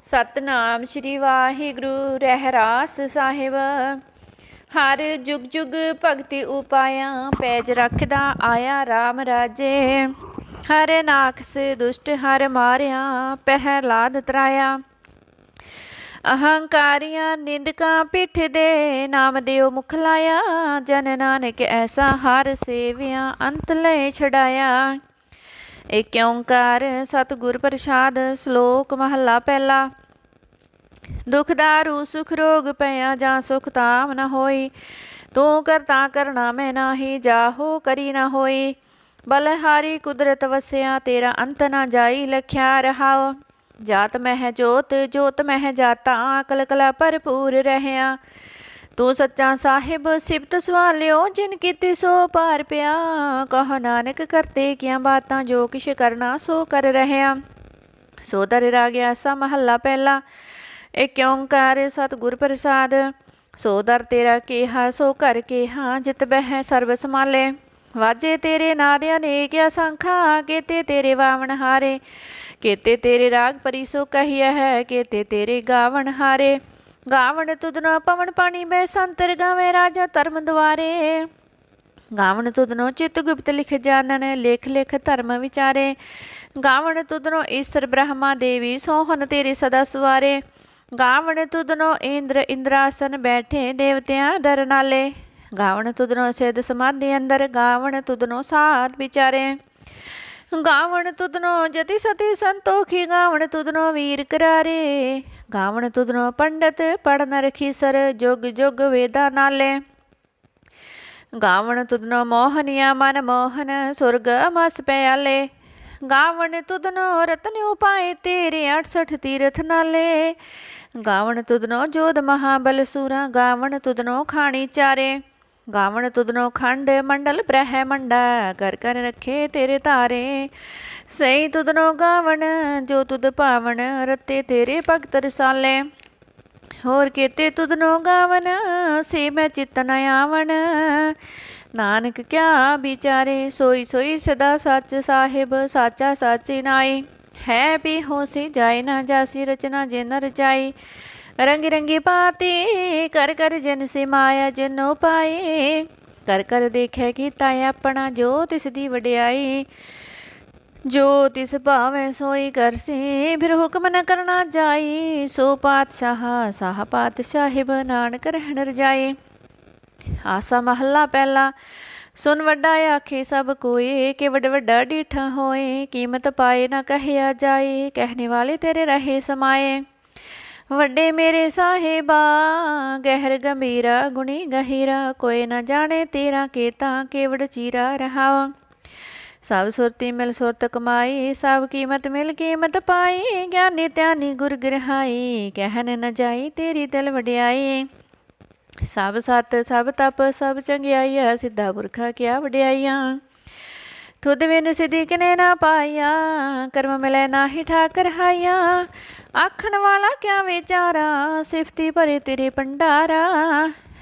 सतनाम श्री वाहिगुरु रहरास साहिब। हर जुग जुग भगति उपाया पैज रखदा आया राम राजे। हर नाखस दुष्ट हर मारिया प्रहलाद तराया। अहंकारियां निंदका पिठ दे नाम देओ मुख लाया। जन नानक ऐसा हर सेविया अंत लय छड़ाया। एक ओंकार सतगुर प्रसाद। श्लोक महला पहला। दुख दारू सुख रोग पया जा सुख ताम न होई। तू करता करना मैं नाही जाहो करी न होई। बलहारी कुदरत वस्या तेरा अंत न जाई लख्या रहाओ। जात मह जोत जोत मह जाता अकल कला भरपूर रहया। तू सच्चा साहिब सिफत सवालियो जिन कीती सो पार पिया। कहो नानक करते किया बातां जो किश करना सो कर रहया। सो दर रागया सा महला पहला। एक ओंकार सतगुर प्रसाद। सो दर तेरा केहा सो कर केहा जित बह सर्व समाले। वाजे तेरे नादिया ने क्या सांखा केते तेरे वावन हारे। केते तेरे राग परी सो कहिया है केते तेरे गावन हारे। गावण तुदनो पवन पानी बै संतर गावे राजा धर्म द्वारे। गावण तुदनो चित गुप्त लिख जानन लेख लेख धर्म विचारे। गावण तुदनो ईश्वर ब्रह्मा देवी सोहन तेरे सदा सवारे। गावण तुदनो इंद्र इंद्रासन बैठे देवतियां दर नाले। गावण तुदनो सिद्ध समाधि अंदर गावण तुदनो साध विचारे। गावण तुदनो जति सती संतोखी गावण तुदनो वीर करारे। गावण तुदनो पंडित पढ़ नर खीसर जुग जुग वेदा नाले। गावण तुदनो मोहनिया मन मोहन सुरग मस प्याले। गावण तुदनो रतन उपाय तेरे 68 तीरथ नाले। गावण तुदनो जोध महाबल सूरा गावण तुदनो खाणी चारे। गावण तुदनो खंड मंडल ब्रह्मंडा कर कर रखे तेरे तारे। सही तुदनो गावण जो तुद पावन रते तेरे भगत रसाले। होर केते तुदनो गावन से मैं चित न आवन। नानक क्या विचारे सोई सोई सदा सच साहिब साचा साची नाई। है भी हो से जाए ना जासी रचना जिन रचाई। रंगी रंगी पाती कर कर जिन से माया जिन पाए। कर कर देखे कीता अपना जो तिस दी वड्याई। जो तिस भावे सोई कर से फिर हुक्म न करना जाई। सो पातशाह साह पातशाहिब नानक रहन रजाई। आसा महला पहला। सुन वड्डा आखे सब कोई के वड वड्डा डीठा होए। कीमत पाए न कहिया जाए कहने वाले तेरे रहे समाए। वड्डे मेरे साहिबा गहर गंभीरा गुणी गहीरा। कोई न जाने तेरा केता केवड़ चीरा रहाओ। सब सुरती मिल सुरत कमाई सब कीमत मिल कीमत पाई। ज्ञानी त्यानी गुर गिरहाई कहन न जाई तेरी दिल वड्याई। सब सत सब तप सब चंगियाई सिद्धा पुरखा क्या वड्याइयां। तुद बिन सिद्धि किने ना पाइया कर्म मिले नाही ठाकर हाइया। आखन वाला क्या विचारा सिफती भरे तेरे भंडारा।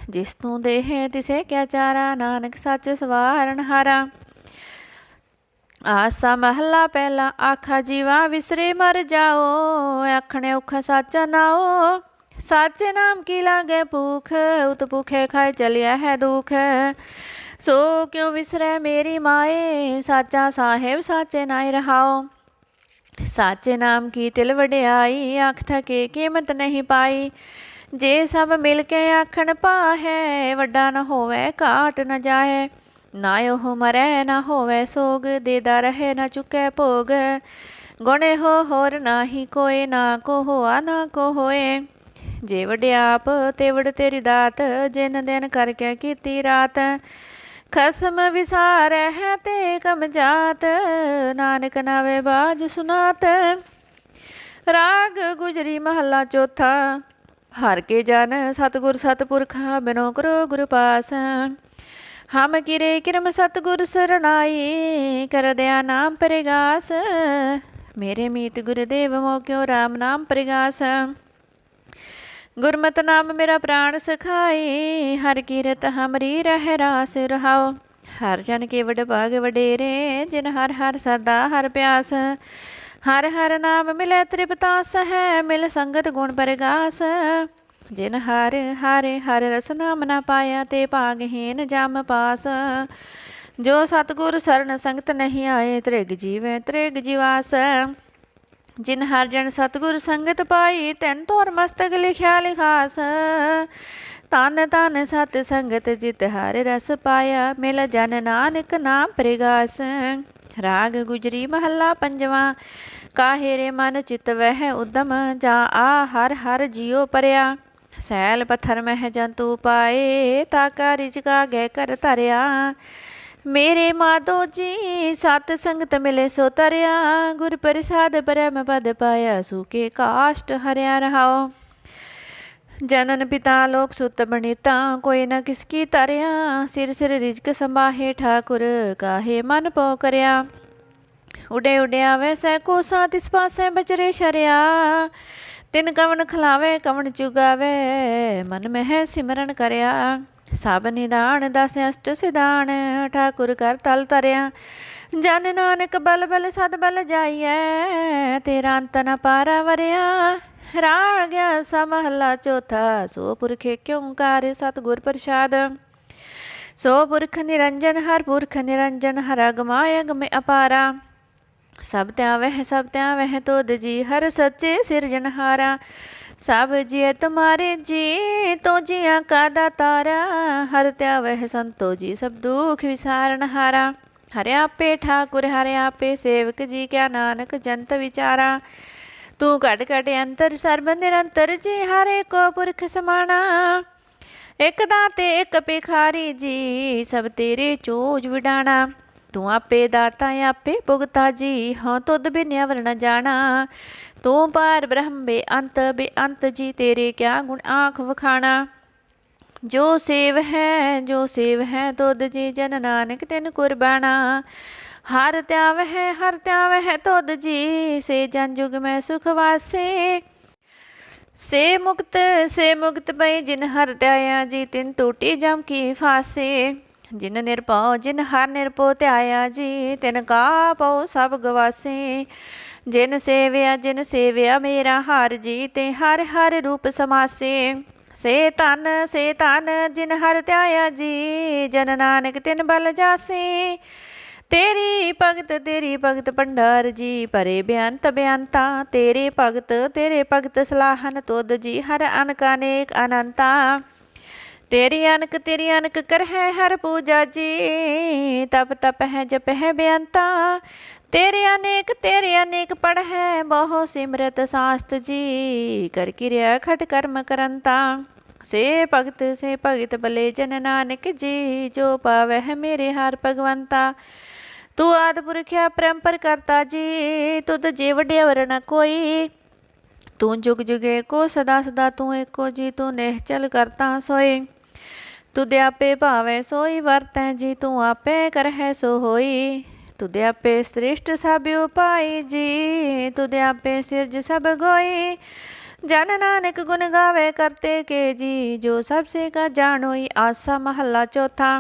जिस तू दे है तिसे क्या चारा नानक सच सवारन हारा। आसा महला पहला। आखा जीवा विसरे मर जाओ आखने औखा साचा नाओ। साचे नाम की लागे भूख उत भूखे खाए चलिया है दुख। सो क्यों विसरे मेरी माए साचा साहेब साचे नाई रहाओ। साचे नाम की तिल वड्याई आख थके कीमत नहीं पाई। जे सब मिल के आखन पा है वड्डा न होवे काट न जाए। ना ओह मरै न होवे सोग देदा रहे न चुकै भोग। गुणे हो होर नाही कोय ना को होआ ना को होए। जे वड्याप ते वड तेरी दात जिन दिन करके कीती रात। खसम विसार है ते कम जात नानक नावे बाज सुनात। राग गुजरी महला चौथा। हर के जन सतगुर सतपुरखा बिनो करो गुरु पास। हम किरे किरम सतगुर सरनाई कर दया नाम परिगास। मेरे मीत गुरुदेव मोक्यो राम नाम परिगास। गुरमत नाम मेरा प्राण सखाई हर कीरत हमरी रह रास रहाओ। हर जन के वड भाग वडेरे जिन हर हर सरदा हर प्यास। हर हर नाम मिले तृपतास है, मिल संगत गुण परगास। जिन हर हर हर रस नाम न पाया, ते भागहीन जम पास। जो सतगुर सरन संगत नहीं आए, त्रिग जीवे त्रिग जीवास। जिन हर जन सतगुर संगत पाई, तैन तोर मस्तक लिखिया लिखास। तन तन सत संगत जित हर रस पाया, मिल जन नानक नाम प्रगास। राग गुजरी महला पंजवा। काहे रे मन चित वह उदम, जा आ हर हर जियो परया। सैल पत्थर मह जंतु पाए, ताका रिजका गै कर धरिया। मेरे माधो जी सत संगत मिले सो तरया, गुर प्रसाद ब्रह्म पद पाया, सूके काष्ट हरिया रहाओ। जनन पिता लोक सुत बनीता, कोई न किसकी तरया। सिर सिर रिजक संभाहे ठाकुर, काहे मन पो करया। उडे उड्या वैसे कोसा, तिस पासे बचरे शरिया। तिन कवन खिलावे कवन चुगावे, मन में है सिमरन करया। सब निदान दस अष्ट सिधान, ठाकुर कर तल तरया। जन नानक बल बल सद बल जाइए, तेरा अंत न पारा वरिया। राग सा महला चौथा। सो पुरखे क्यों कार्य सतगुर प्रसाद। सो पुरख निरंजन हर पुरख निरंजन, हर अगमाय अगम अपारा। सब त्यावह तोद जी, हर सच्चे सिरजनहारा। सब जिय तुम्हारे जी, तो जिया का दातारा। हर त्यावह संतो जी, सब दुख विसारन हारा। हरे आपे ठाकुर हरे आपे सेवक जी, क्या नानक जंत विचारा। तू घट घट अंतर सर्ब निरंतर जी, हरे को पुरख समाना। एक दाते एक भिखारी जी, सब तेरे चोज विडाना। तू आपे दाता आपे भुगता जी, हाँ तुद बिन अवर न जाना। तू पार ब्रह्म बेअंत जी, तेरे क्या गुण आँख वखाना। जो सेव है तुद जी, जन नानक तिन कुर्बाना। हर त्यावह तुद जी, से जन जुग में सुख वासे। से मुक्त भई जिन हर त्याया जी, तिन टूटी जम की फासे। जिन निरपौ जिन हर निरपो त्याया जी, तिन का पौ सब गवासे। जिन सेव्या मेरा हार जी, ते हर हर रूप समासे। से तन जिन हर त्याया जी, जन नानक तिन बल जासे। तेरी भगत भंडार जी, परे बेअंता। तेरे भगत सलाहन तुद जी, हर अनक अनेक अनंता। तेरी अनक कर है हर पूजा जी, तप है जप है बेअंता। तेरे अनेक पढ़ है बहु सिमरत शास्त्र जी, कर क्रिया खट कर्म करंता। से भगत भले जन नानक जी, जो पावै है मेरे हर भगवंता। तू आदि पुरखिया परंपर करता जी, तुद जे वड्या न कोई। तू जुग जुगे को सदा तू एको जी, तू निहचल करता सोई। तुद आपे भावे सोई वरतै जी, तू आपे करहै सो होई। तुद आपे श्रेष्ठ सब उपाई जी, तुद आपे सिरज सब गोई। जन नानक गुण गावे करते के जी, जो सबसे का जानोई। आसा महला चौथा।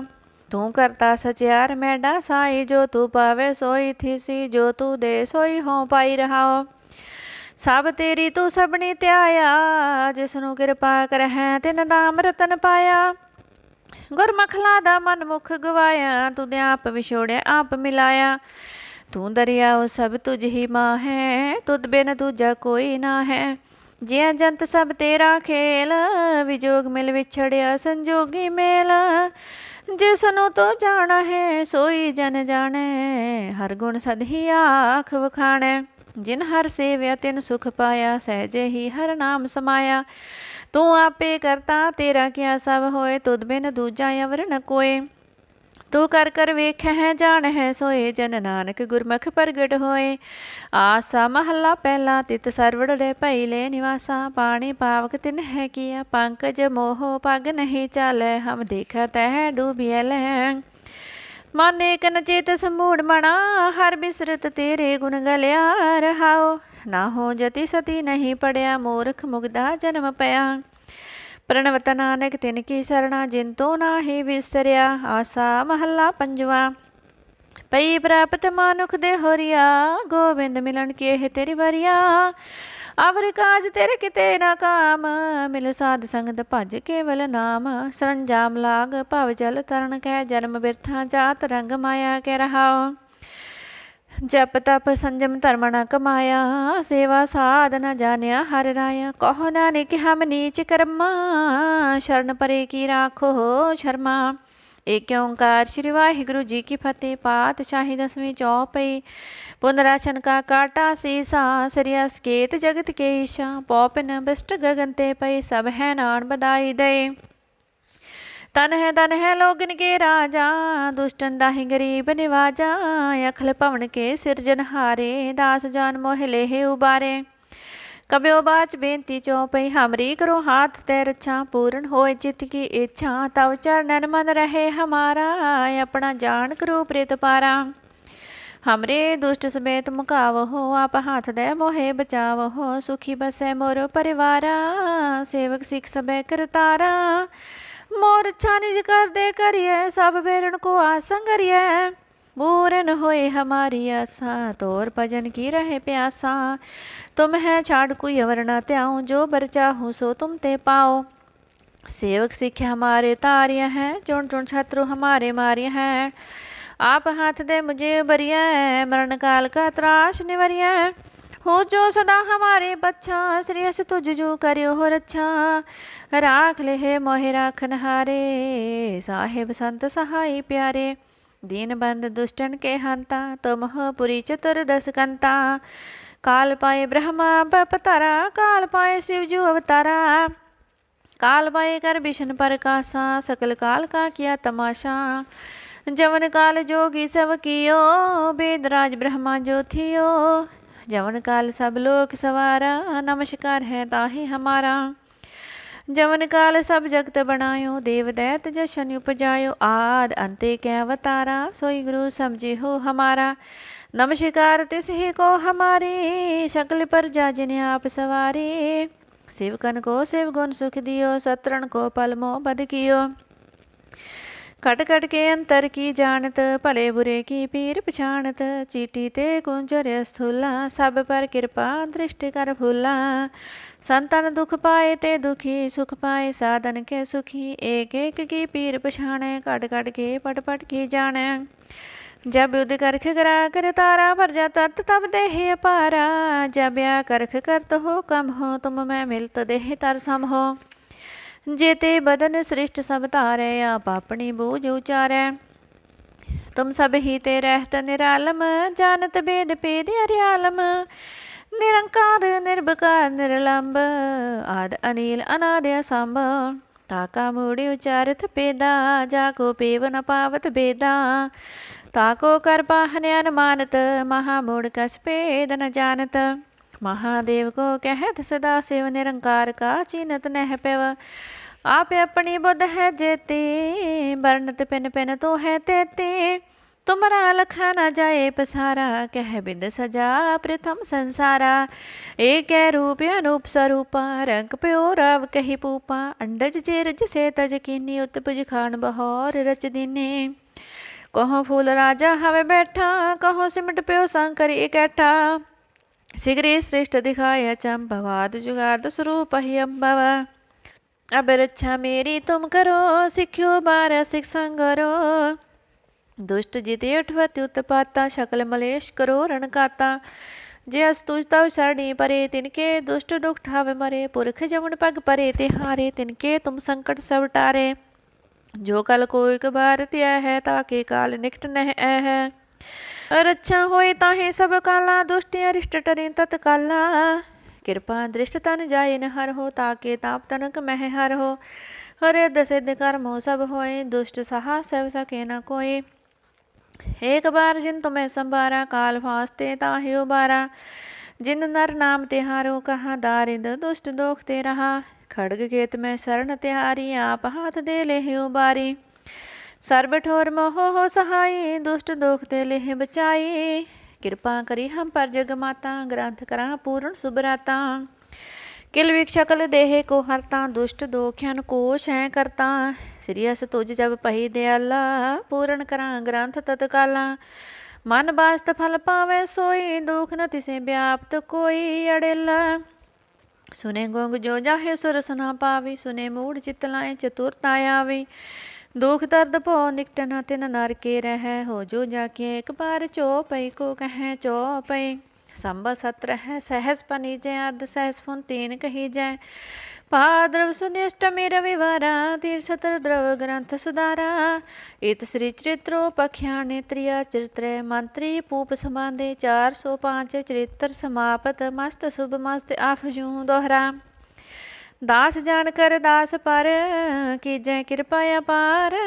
तू करता सचियार मैडा साई, जो तू पावे सोई थीसी। जो तू दे सोई हो पाई रहाओ। सब तेरी तू सबनी त्याया, जिसनु कृपा करहै तिन नाम रतन पाया। गुरमुख लादा मन मुख गवाया, तुद आप विछोड़िया आप मिलाया। तू दरियाओ सब तुझ ही माँ है, तुद बिन दूजा कोई ना है। जिया जंत सब तेरा खेल, विजोग मिल विछड़िया संजोगी मेल। जिसनु तो जाना है सोई जन जाने, हर गुण सद ही आख वखाणे। जिन हर सेव्या तिन सुख पाया, सहजे ही हर नाम समाया। तू आपे करता तेरा क्या सब होए, तुद बिन दूजा अवर न कोय। तू कर वेख है जान है सोए, जन नानक गुरमुख प्रगट होए। आसा महला पहला। तित सरवड़ रे पहिले निवासा, पानी पावक तिन है किया। पंकज मोह पग नहीं चाले, हम देखत है डूबियल। मन एक न चेत समूढ़ मना, हर बिसरत तेरे गुण गलिया रहाओ। ना हो जति सती नहीं पड़या, मूर्ख मुग्धा जन्म पया। प्रणवत नानक तिनकी सरना, जिन तो नाही विसरिया। आसा महला पंजवा। पई प्राप्त मानुख दे होरिया, गोविंद मिलन के है तेरी बरिया। अवर काज तेरे किते ना काम, मिल साध संगत भज केवल नाम। सरंजाम लाग भव जल तरण कै, जन्म बिरथा जात रंग माया कै रहाओ। जप तप संजम धर्म न कमाया, सेवा साध न जानिया हर राया। कहो नानक हम नीच कर्मा, शरण परे की राखो शर्मा। एक ओंकार श्री वाहिगुरु जी की फतेह। पातशाही दसवीं चौपई। पुनराशन का काटा सीसा, सरिया सकेत जगत के ईशा। पौपिन बिष्ट गगन ते पई, सब है नान बधाई दे। तन है लोगन के राजा, दुष्टन दाहि गरीब निवाजा। अखिल पवन के सिरजनहारे, दास जान मोह लेहे उबारे। कब्यो बाच बेनती चौपई, हमरी करो हाथ ते रक्षा। पूर्ण होए चित्त की इच्छा, तव चरणन मन रहे हमारा। अपना जान करो प्रेत पारा। हमरे दुष्ट समेत मुकावहो, आप हाथ दे मोहे बचावहो। सुखी बसै मोर परिवारा, सेवक सिख सबे करतारा। मोर अच्छा निज कर दे करिए, सब बेरन को आसन करिए। पूरन होए हमारी आशा, तोर भजन की रहे प्यासा। तुम है छाड़ कोई अवर न त्याऊं, जो बर चाहूं सो तुम ते पाओ। सेवक सिख हमारे तारिया हैं, चुन चुन शत्रु हमारे मारिया हैं। आप हाथ दे मुझे बरिया, मरण काल का त्रास निवरिया। हो जो सदा हमारे बच्चा, श्री अस तुझ जो करियो हो रक्षा। राख ले है मोहे राखन हारे, साहेब संत सहाय प्यारे। दीन बंद दुष्टन के हंता, तुम हो पुरी चतुर्दश कंता। काल पाए ब्रह्मा बपतारा, काल पाए शिव जो अवतारा। काल पाए कर विष्णु प्रकाशा, सकल काल का किया तमाशा। जवन काल जोगी सब कियो, वेदराज ब्रह्मा जो थियो। जवन काल सब लोक सवारा, नमस्कार है ताहि हमारा। जवन काल सब जगत बनायो, देव दैत जशन उपजायो। आद अंते कै अवतारा, सोई गुरु समझे हो हमारा। नमस्कार तिस ही को हमारी, सकल प्रजा जिन आप सवारी। शिवकन को शिव गुण सुख दियो, सतरण को पल मोह बद कियो। खट खट के अंतर की जानत, भले बुरे की पीर पछाणत। चीटी ते कुंजर स्थूला, सब पर कृपा दृष्टि कर फूला। संतन दुख पाए ते दुखी, सुख पाए साधन के सुखी। एक एक की पीर पछाणे, कट कट के पट पट की जाने। जब युद्ध करख करा कर तारा, प्रजा तरत तब देह अपारा। जब या करख करत हो कम हो, तुम मैं मिलत देह तर सम हो। जेते बदन सृष्ट सब तारे, आप अपनी बूझ उचारै। तुम सब ही ते रहत निरालम, जानत भेद पेद हरियालम। निरंकार निर्विकार निर्लंब, आद अनिल अनाद असंभ। ताका मूढ़ि उचारत पेदा, जाको पेव न पावत बेदा। ताको कर पाहन अनुमानत, महामूढ़ कस पेद न जानत। महादेव को कहत सदा शिव, निरंकार का चीनत नह पेव। आप अपनी बुध है जेती, बरनत पिन पिन तो है तेती। तुमरा लखा न जाए पसारा, कह बिंद सजा प्रथम संसारा। एक रूप अनूप स्वरूपा, रंग प्यो राव कही पूपा। अंडज चेरज से तज कीनी, उत्पज खान बहौर रच दीनी। कहो फूल राजा हवे बैठा, कहो सिमट प्यो शंकर इकट्ठा। शीघ्र श्रेष्ठ दिखाया चंपवाद, जुगाद स्वरूप ही अम्बव। अब रक्षा मेरी तुम करो, सिख्यो बारा सिख संगरो। दुष्ट जिते उठवत उत्पाता, शकल मलेश करो रणकाता। जे अस्तुज तव सरणी परे, तिनके दुष्ट दुख ठावे मरे। पुरख जमन पग परे तिहारे, तिनके तुम संकट सब टारे। जो कल को एक बार त्या है, ताके काल निकट नह है। रक्षा होए ताहे सब काला, दुष्ट अरिष्ट टरे तत्काला। कृपा दृष्ट तन जाए न हर हो, ताके ताप तनक मह हर हो। हरे दसिद्ध कर्म हो सब होए, दुष्ट सहा सब सके न कोई। एक बार जिन तुम्हें संभारा, काल फास्ते ताहि उबारा। जिन नर नाम तिहारो, कहा दारिद दुष्ट दोख ते रहा। खड़ग खेत में शरण तिहारी, आप हाथ दे ले उबारी। सर्ब ठोर मोह हो सहाय, दुष्ट दोख ते लेह बचाई। कृपा करी हम पर जग माता, ग्रंथ करा पूर्ण सुभराता। किल विक शकल देहे को हरता, दुष्ट दोख्यन को शै करता। श्री अस तुझ जब पही दयाला, पूर्ण करा ग्रंथ तत्काला। मन बास्त फल पावे सोई, दुख न तिसे व्याप्त कोई अड़ेला। सुने गोंग जो जाहे सुरस ना पावी, सुने मूढ़ चित लाए चतुरता आवी। दुख दर्द भो निकट न तिन नर के रह, हो जो जाके एक बार चौपई को कह चौपई। संबा सत्र है सहज पनी जय, अर्ध सहज फुन तीन कही जाय। भाद्रव सुद अष्टमी रविवारा, तीर सत्र द्रव ग्रंथ सुधारा। इत श्री चरित्रो पख्याने त्रिया चरित्र, मंत्री पूप संबांधे 405 चरित्र समापत। मस्त शुभ मस्त आफजू दोहरा। दास जान कर दास पर, कीजै कृपा अपार।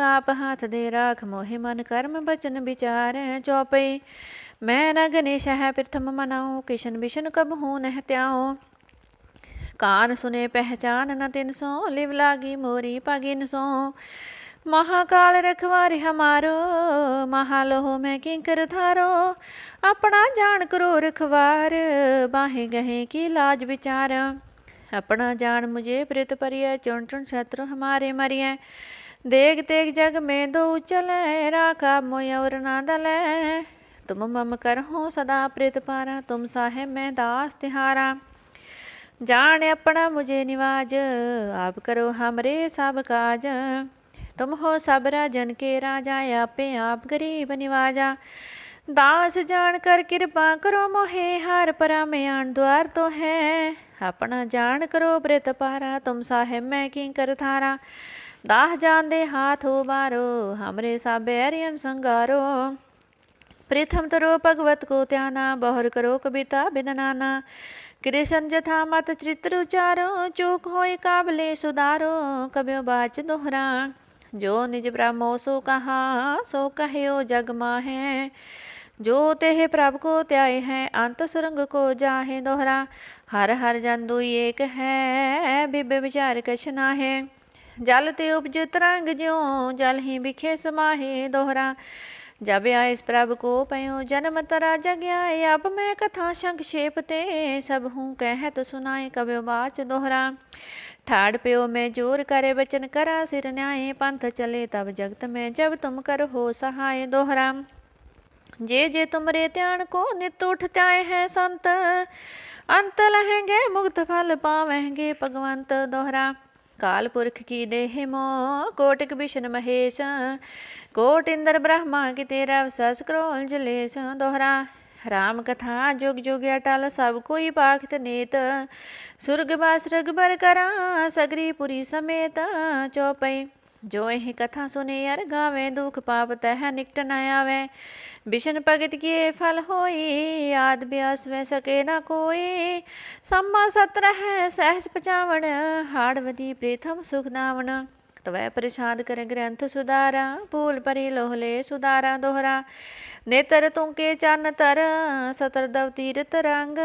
आप हाथ दे राख मोहि मन, कर्म बचन विचार। चौपई मैं न गणेश है प्रथम मनाऊँ, किशन बिशन कब हूँ नह त्याऊँ। कान सुने पहचान न तिन सो, लिव लागी मोरी पागिन सो। महाकाल रखवारे हमारो, महालोह में किंकर धारो। अपना जान करो रखवार, बाहे गहे की लाज विचार। अपना जान मुझे प्रित परिय, चुन चुन शत्रु हमारे मरिय। देख तेग जग में दो चले, राखा मोय और ना दले। तुम मम कर हो सदा प्रित पारा, तुम साहेब मैं दास तिहारा। जान अपना मुझे निवाज, आप करो हमरे सब काज। तुम हो सब राजन के राजा, आपे आप गरीब निवाजा। दास जान कर कृपा करो मोहे, हार परा में आन द्वार तो है। अपना जान करो प्रित पारा, तुम साहेब मैं किंकर थारा। दाह जान दे हाथ उबारो, हमरे सब बैरियन संगारो। प्रथम तरो भगवत को त्याना, बहुर करो कविता बिदनाना। कृष्ण जथा मत चित्र उचारो, चूक होय काबले सुधारो। कब्यो बाच दोहरा, जो निज ब्रह्मो सो कहा, सो कहो जग माहे। जो तेह प्रभु को त्याय है, अंत सुरंग को जाहे दोहरा। हर हर जन दुई एक है, बिब विचार कछ नाहे। जल ते उपज तरंग ज्यों, जल ही बिखे समाहे दोहरा। जब आए प्रभु को पयो, जन्म तरा जग आए। अब मैं कथा संक्षेप ते, सब हूँ कहत सुनाए। कब्यो बाच दोहरा, ठाड़ प्यो में जोर करे बचन करा सिर न्याय। पंथ चले तब जगत में, जब तुम कर हो सहाय दोहरा। जे जे तुमरे ध्यान को नित उठ त्याय है संत, अंत लहेंगे मुक्त फल पावेंगे भगवंत दोहरा। काल पुरख की देह मोह, कोटिक विष्णु महेश। कोट इंद्र ब्रह्मा की तेरा सस क्रोल जलेश दोहरा। राम कथा जुग जुग अटल, सब कोई पाखत नेत। सुरगवास रघुबर करा, सगरी पुरी समेत। चौपई जो यह कथा सुने अर गावे, दुख पाप तह निकट न आवे। विष्णु भगत किए फल होई, आद ब्यास व सके न कोई। सम्मा सत्र है सहज पचावन, हाड़वती प्रथम सुख दावन। तवै प्रसाद कर ग्रंथ सुधारा, भूल परी लोहले सुधारा दोहरा। नेतर तुंके चन तर, सतर दव तीरथ रंग।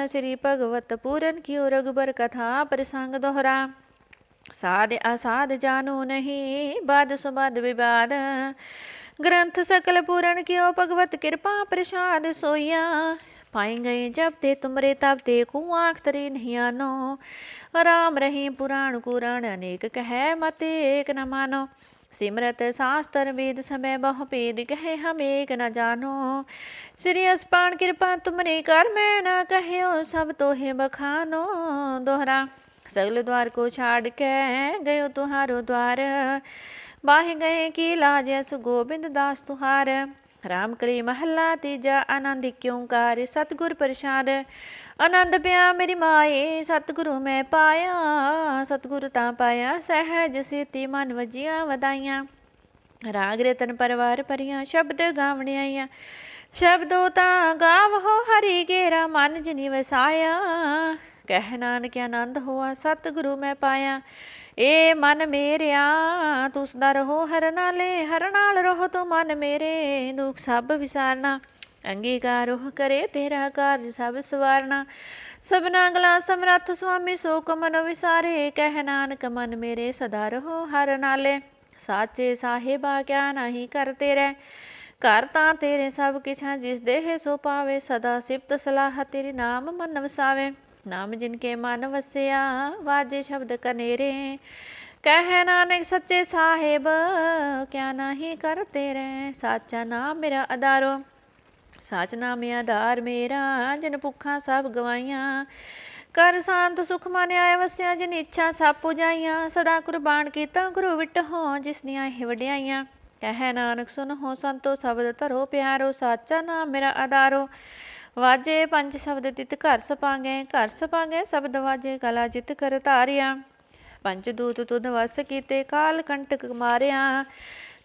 श्री भगवत पूरन कियो, रघुबर कथा प्रसंग दोहरा। साध असाध जानो नहीं, बाद सुबाद विवाद। ग्रंथ सकल पूरन कियो, भगवत कृपा प्रसाद सोया। पाई गए जब ते तुमरे तब ते, को आँख तरे नहीं आनो। राम रही पुराण कुरान, अनेक कहे मत एक न मानो। सिमरत शास्त्र वेद समय, बहु भेद कहे हम एक न जानो। श्री अस्पान कृपा तुमरे कर, मैं न कहो सब तो है बखानो दोहरा। सगल द्वार को छाड़ के गयो तुहारो द्वार, बाहे गए की लाज सु गोबिंद दास तुहार। राम कली महला तीजा, आनंद क्योंकार सतगुर प्रसाद। आनंद प्या मेरी माए, सतगुरु मैं पाया। सतगुरु ता पाया, सहज सेती मन वजिया वदाइया। राग रतन परवार परियां, शब्द गावने आईया। शब्दों ता गावहो हरि गेरा, मन जिनी वसाया। कह नानक आनंद होआ, सतगुरु मैं पाया। ए मन मेरिया तू सदा रहो हर नाले, हर नाल रहो तू मन मेरे। दुख सब विसारना, अंगीकार करे तेरा कार्य सब सवारना। सबना गला समरथ स्वामी, सो मन विसारे। कह नानक मन मेरे सदा रहो हर नाले। साचे साहिबा क्या नहीं करते रह, कर तां तेरे सब किछ, जिस देह सो पावे। सदा सिफत सलाह तेरी नाम मन वसावे। नाम जिनके मन वसिया वाजे शब्द कनेरे। कह नानक सच्चे साहेब क्या नहीं करते रहे। साचा नाम मेरा अदारो साच नाम आधार मेरा। जिन भुखा सब गवाइयाँ कर शांत सुख माने आए वसिया। जिन इच्छा सब पुजाइयाँ सदा कुर्बान कीता गुरु विट हो जिसनिया ही वड्याइयाँ। कह नानक सुन हो संतो शब्द धरो प्यारो। साचा नाम मेरा अदारो वाजे पंच शब्द तित घर सपांगे शब्द वाजे कला जित कर तारिया। पंच दूत तुध वस कीते काल कंटक मारिया।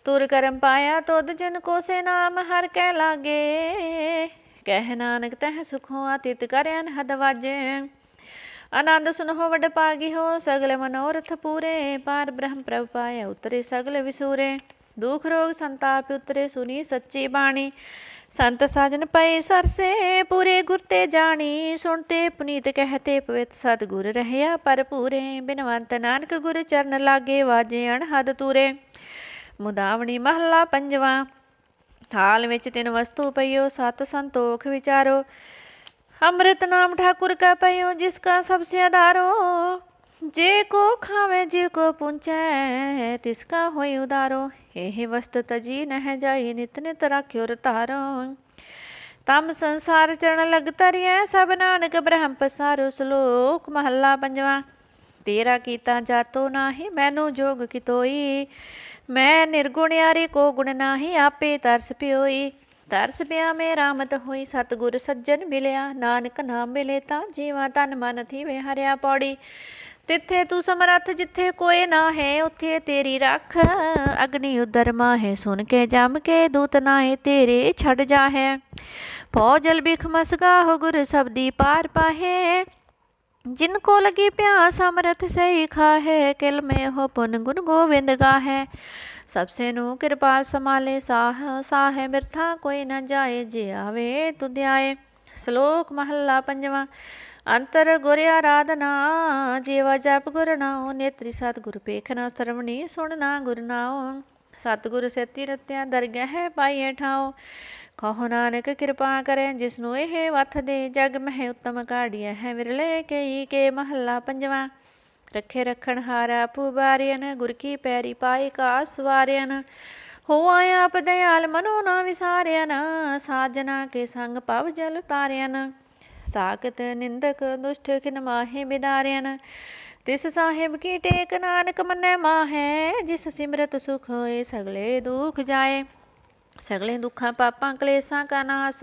तुर करम पाया तुद जन को से नाम हर कै लागे। कह नानक तह सुखो अतित करन हद वाजे। आनंद सुनहो वड पागी हो सगल मनोरथ पूरे। पार ब्रह्म प्रभ पाया उतरे सगल विसूरे। दुख रोग संताप उतरे सुनी सच्ची बाणी। संत साजन पए सरसे पूरे गुर ते जानी। सुनते पुनीत कहते पवित सतगुर रहया पर पूरे। बिनवंत नानक गुर चरण लागे वाजे अणहद तूरे। मुदावनी महला पंजवा। थाल विच तिन वस्तु पइयो सत संतोख विचारो। अमृत नाम ठाकुर का पइयो जिसका सबसे आधारो। जे को खावे जे को पूंछे तिसका होई उदारो। एहि वस्त तजी नह जाई नित नित राख्यो रतारो। तम संसार चरण लग तरिय सब नानक ब्रह्म पसारो। श्लोक महला पंजवा। तेरा कीता जातो नाही मैनू जोग कितोई। मैं निर्गुण यारी को गुण नाही आपे तरस पियोई। तरस पिया में रामत होई सतगुर सज्जन मिलिया। नानक नाम मिले ता जीवा तन मन थी वे हरिया पौड़ी। तिथे तू समरथ जिथे कोई ना है उथे तेरी रख। अग्नि उदर माहे सुन के जम के दूत नाहे तेरे छड़ जा है। फौजल बिख मसगा हो गुर सबदी पार पाहे। जिनको लगी प्यास अमृत से ही खाहे। किल में हो पुन गुण गोविंद गाहे। सबसे नु कृपाल समाले साह बिरथा कोई न जाए। जे आवे तुध आए। श्लोक महला पंजवा। अंतर गुर आराधना जीवा जप गुर नाओ। नेत्री सतगुर पेखना श्रवणी सुनना गुर नाओ। सतगुर सेती रत्या दरगह पाइए ठाओ। कहो नानक कृपा करें जिसनु एह वथ दे। जग मह उत्तम काढ़िया है विरले कई के। महला पंजवा। रखे रखण हारा पुबारियन गुर की पैरी पाए का सवारियन। हो आया आप दयाल मनो ना विसारियन। साजना के संग पव जल तारियन। साकत निंदक दुष्ट खिन माहे बिदारियन। तिस साहिब की टेक नानक मनै माहे। जिस सिमरत सुख होए सगले दुख जाए। सगले दुखा पापां कलेसां का नास।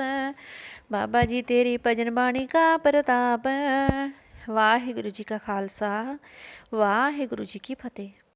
बाबा जी तेरी भजन बाणी का प्रताप। वाहिगुरु जी का खालसा वाहिगुरु जी की फतेह।